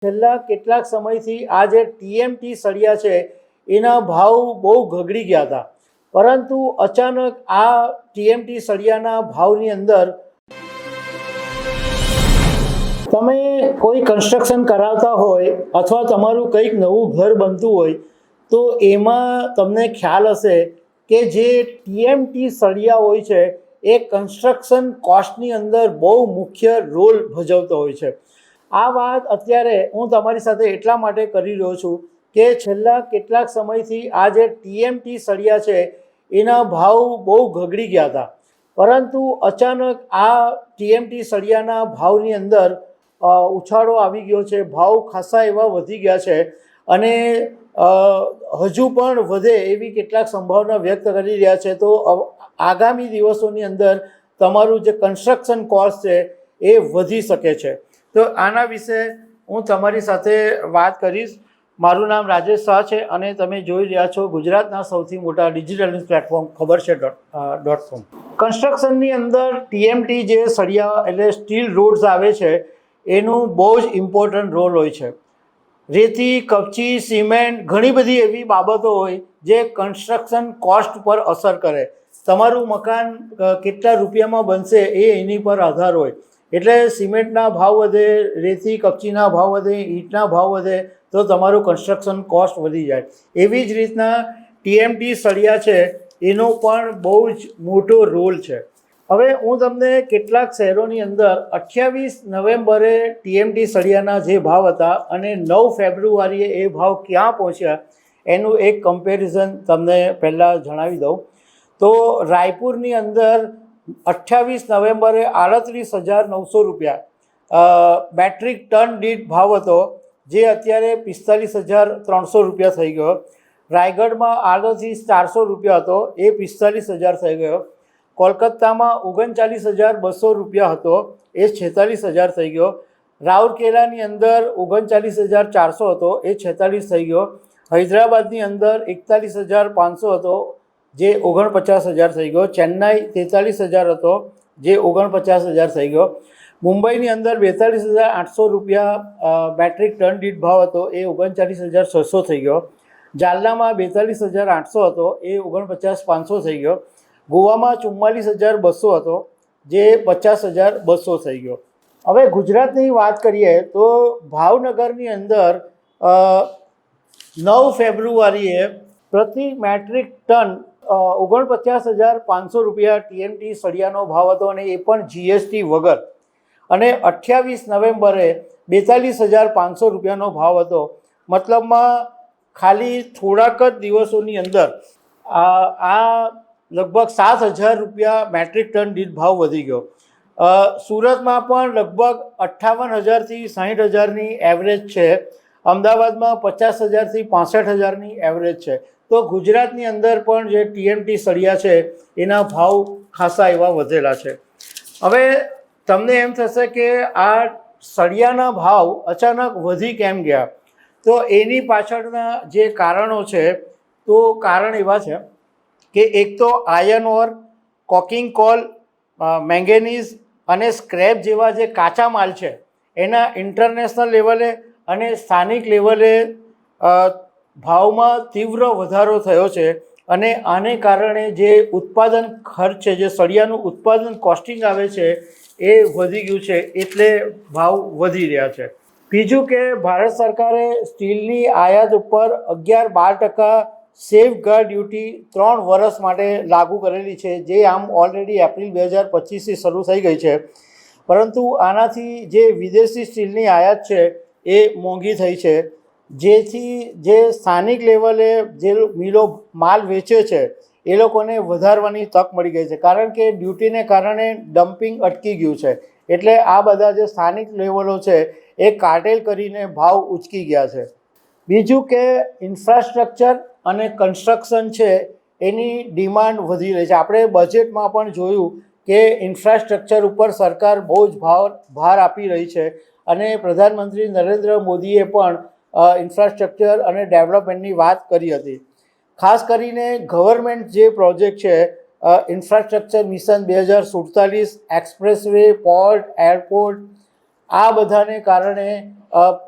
છેલ્લા કેટલાક સમયથી આ જે ટીએમટી સળિયા છે એના ભાવ બહુ ગગડી ગયા હતા, પરંતુ અચાનક આ ટીએમટી સળિયાના ભાવની અંદર તમે કોઈ કન્સ્ટ્રક્શન કરાવતા હોય અથવા તમારું કંઈક નવું ઘર બનતું હોય તો એમાં તમને ખ્યાલ હશે કે જે ટીએમટી સળિયા હોય છે એ કન્સ્ટ્રક્શન કોસ્ટની અંદર બહુ મુખ્ય રોલ ભજવતો હોય છે। આ વાત અત્યારે હું તમારી સાથે એટલા માટે કરી રહ્યો છું કે છેલ્લા કેટલાક સમયથી આ જે ટીએમટી સળિયા છે એના ભાવ બહુ ગગડી ગયા હતા, પરંતુ અચાનક આ ટીએમટી સળિયાના ભાવની અંદર ઉછાળો આવી ગયો છે। ભાવ ખાસા એવા વધી ગયા છે અને હજુ પણ વધે એવી કેટલાક સંભાવના વ્યક્ત કરી રહ્યા છે। તો આગામી દિવસોની અંદર તમારું જે કન્સ્ટ્રક્શન કોસ્ટ છે એ વધી શકે છે। તો આના વિશે હું તમારી સાથે વાત કરીશ। મારું નામ રાજેશ શાહ છે અને તમે જોઈ રહ્યા છો ગુજરાતના સૌથી મોટા ડિજિટલ ન્યૂઝ પ્લેટફોર્મ ખબર છે .com। કન્સ્ટ્રક્શનની અંદર ટીએમટી જે સળિયા એટલે સ્ટીલ રોડ્સ આવે છે એનું બહુ જ ઇમ્પોર્ટન્ટ રોલ હોય છે। રેતી, કપચી, સિમેન્ટ, ઘણી બધી એવી બાબતો હોય જે કન્સ્ટ્રક્શન કોસ્ટ પર અસર કરે। તમારું મકાન કેટલા રૂપિયામાં બનશે એ એની પર આધાર હોય, એટલે સિમેન્ટના ભાવ વધે, રેતી કપચીના ભાવ વધે, ઈંટના ભાવ વધે તો તમારું કન્સ્ટ્રક્શન કોસ્ટ વધી જાય। એવી જ રીતના ટીએમટી સળિયા છે એનો પણ બહુ જ મોટો રોલ છે। હવે હું તમને કેટલાક શહેરોની અંદર 28 નવેમ્બરે ટીએમટી સળિયાના જે ભાવ હતા અને 9 ફેબ્રુઆરીએ એ ભાવ ક્યાં પહોંચ્યા એનું એક કમ્પેરિઝન તમને પહેલાં જણાવી દઉં તો રાયપુરની અંદર 28 નવેમ્બરે 38,900 રૂપિયા મેટ્રિક ટન દીઠ ભાવ હતો, જે અત્યારે 45,300 રૂપિયા થઈ ગયો। રાયગઢમાં 38,400 રૂપિયા હતો, એ 45,000 થઈ ગયો। કોલકાતામાં 39,200 રૂપિયા હતો, એ 46,000 થઈ ગયો। રાઉરકેલાની અંદર 39,400 હતો, એ 46 થઈ ગયો। હૈદરાબાદની અંદર 41,500 હતો, જે 49,000 થઈ ગયો। ચેન્નાઈ 43,000 હતો, જે 49,000 થઈ ગયો। મુંબઈની અંદર 42,800 રૂપિયા મેટ્રિક ટન દીઠ ભાવ હતો, એ 39,600 થઈ ગયો। જાલનામાં 42,800 હતો, એ 49,500 થઈ ગયો। ગોવામાં 44,200 હતો, જે 50,200 થઈ ગયો। હવે ગુજરાતની વાત કરીએ તો ભાવનગરની અંદર 9 ફેબ્રુઆરીએ પ્રતિ મેટ્રિક ટન 49,500 રૂપિયા ટીએમટી સળિયાનો ભાવ હતો અને એ પણ જીએસટી વગર, અને 28 નવેમ્બરે 42,500 રૂપિયાનો ભાવ હતો। મતલબમાં ખાલી થોડાક જ દિવસોની અંદર આ લગભગ 7,000 રૂપિયા મેટ્રિક ટન દીઠ ભાવ વધી ગયો। સુરતમાં પણ લગભગ 58,000થી 60,000ની એવરેજ છે। અમદાવાદમાં 50,000થી 65,000ની એવરેજ છે। તો ગુજરાતની અંદર પણ જે ટીએમટી સળિયા છે એના ભાવ ખાસા એવા વધેલા છે। હવે તમને એમ થશે કે આ સળિયાના ભાવ અચાનક વધી કેમ ગયા, તો એની પાછળના જે કારણો છે તો કારણ એવા છે કે એક તો આયર્ન ઓર, કોકિંગ કોલ, મેંગેનીઝ અને સ્ક્રેપ જેવા જે કાચા માલ છે એના ઇન્ટરનેશનલ લેવલે અને સ્થાનિક લેવલે ભાવમાં તીવ્ર વધારો થયો છે અને આને કારણે જે ઉત્પાદન ખર્ચ છે, જે સળિયાનું ઉત્પાદન કોસ્ટિંગ આવે છે એ વધી ગયું છે, એટલે ભાવ વધી રહ્યા છે। બીજું કે ભારત સરકારે સ્ટીલની આયાત ઉપર 11-12% સેફગાર્ડ ડ્યુટી 3 વર્ષ માટે લાગુ કરેલી છે, જે આમ ઓલરેડી એપ્રિલ 2025થી શરૂ થઈ ગઈ છે। પરંતુ આનાથી જે વિદેશી સ્ટીલની આયાત છે એ મોંઘી થઈ છે, જેથી જે સ્થાનિક લેવલે જે મિલો માલ વેચે છે એ લોકોને વધારવાની તક મળી ગઈ છે, કારણ કે ડ્યુટીને કારણે ડમ્પિંગ અટકી ગયું છે। એટલે આ બધા જે સ્થાનિક લેવલો છે એ કાર્ટેલ કરીને ભાવ ઉચકી ગયા છે। બીજું કે ઇન્ફ્રાસ્ટ્રક્ચર અને કન્સ્ટ્રક્શન છે એની ડિમાન્ડ વધી રહી છે। આપણે બજેટમાં પણ જોયું કે ઇન્ફ્રાસ્ટ્રક્ચર ઉપર સરકાર બહુ જ ભાર આપી રહી છે અને પ્રધાનમંત્રી નરેન્દ્ર મોદીએ પણ ઇન્ફ્રાસ્ટ્રક્ચર અને ડેવલપમેન્ટની વાત કરી હતી। ખાસ કરીને ગવર્મેન્ટ જે પ્રોજેક્ટ છે infrastructure mission 2047, express way, port, airport, આ બધાને કારણે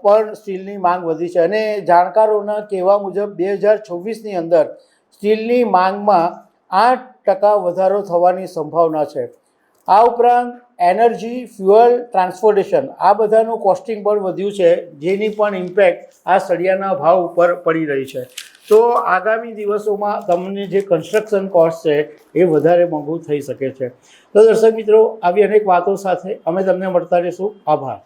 પણ સ્ટીલની માંગ વધી છે અને જાણકારોના કહેવા મુજબ 2026ની અંદર સ્ટીલની માંગમાં 8% વધારો થવાની સંભાવના છે. આ ઉપરાંત એનર્જી, ફ્યુઅલ, ટ્રાન્સપોર્ટેશન આ બધાનું કોસ્ટિંગ પણ વધ્યું છે, જેની પણ ઇમ્પેક્ટ આ સળિયાના ભાવ ઉપર પડી રહી છે. તો આગામી દિવસોમાં તમને જે કન્સ્ટ્રક્શન કોસ્ટ છે એ વધારે મોંઘું થઈ શકે છે. તો દર્શક મિત્રો, આવી અનેક વાતો સાથે અમે તમને મળતા રહીશું. આભાર.